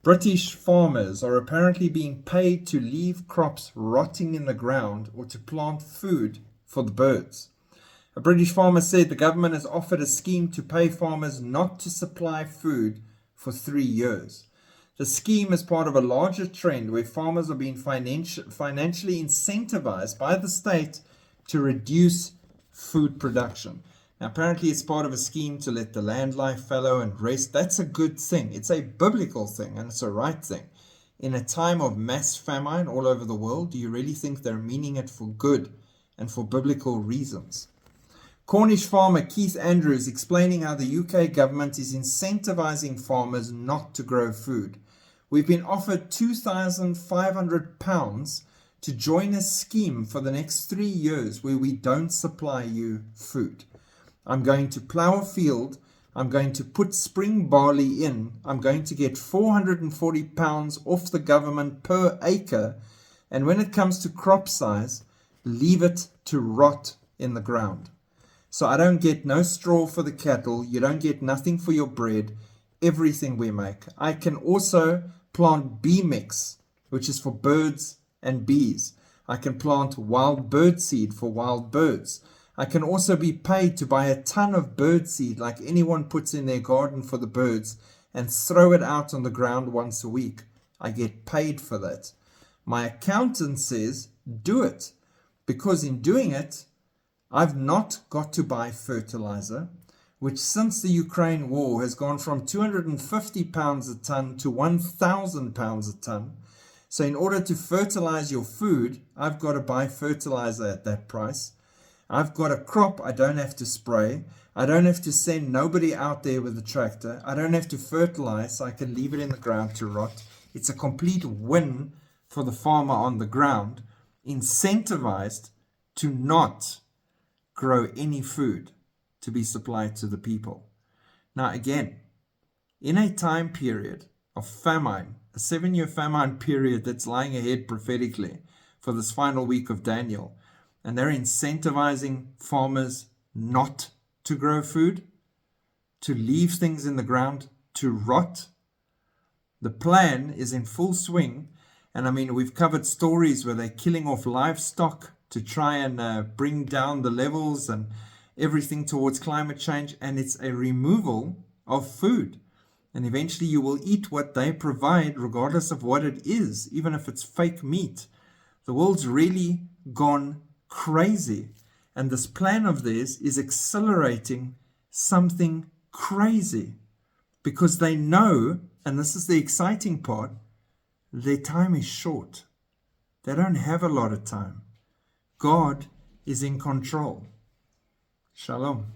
British farmers are apparently being paid to leave crops rotting in the ground or to plant food for the birds. A British farmer said the government has offered a scheme to pay farmers not to supply food for 3 years. The scheme is part of a larger trend where farmers are being financially incentivized by the state to reduce food production. Now, apparently it's part of a scheme to let the land lie fallow and rest. That's a good thing. It's a biblical thing and it's a right thing. In a time of mass famine all over the world, do you really think they're meaning it for good and for biblical reasons? Cornish farmer Keith Andrews explaining how the UK government is incentivizing farmers not to grow food. We've been offered £2,500 to join a scheme for the next 3 years where we don't supply you food. I'm going to plow a field. I'm going to put spring barley in. I'm going to get £440 off the government per acre. And when it comes to crop size, leave it to rot in the ground. So I don't get no straw for the cattle. You don't get nothing for your bread. Everything we make. I can also plant bee mix, which is for birds and bees. I can plant wild bird seed for wild birds. I can also be paid to buy a ton of bird seed like anyone puts in their garden for the birds and throw it out on the ground once a week. I get paid for that. My accountant says, do it, because in doing it, I've not got to buy fertilizer, which since the Ukraine war has gone from £250 a ton to £1,000 a ton. So in order to fertilize your food, I've got to buy fertilizer at that price. I've got a crop I don't have to spray. I don't have to send nobody out there with a tractor. I don't have to fertilize, so I can leave it in the ground to rot. It's a complete win for the farmer on the ground, incentivized to not grow any food to be supplied to the people. Now again, in a time period of famine, a 7-year famine period that's lying ahead prophetically for this final week of Daniel, and they're incentivizing farmers not to grow food, to leave things in the ground to rot. The plan is in full swing. And I mean, we've covered stories where they're killing off livestock to try and bring down the levels and everything towards climate change. And it's a removal of food. And eventually you will eat what they provide, regardless of what it is, even if it's fake meat. The world's really gone crazy. And this plan of theirs is accelerating something crazy, because they know, and this is the exciting part, their time is short. They don't have a lot of time. God is in control. Shalom.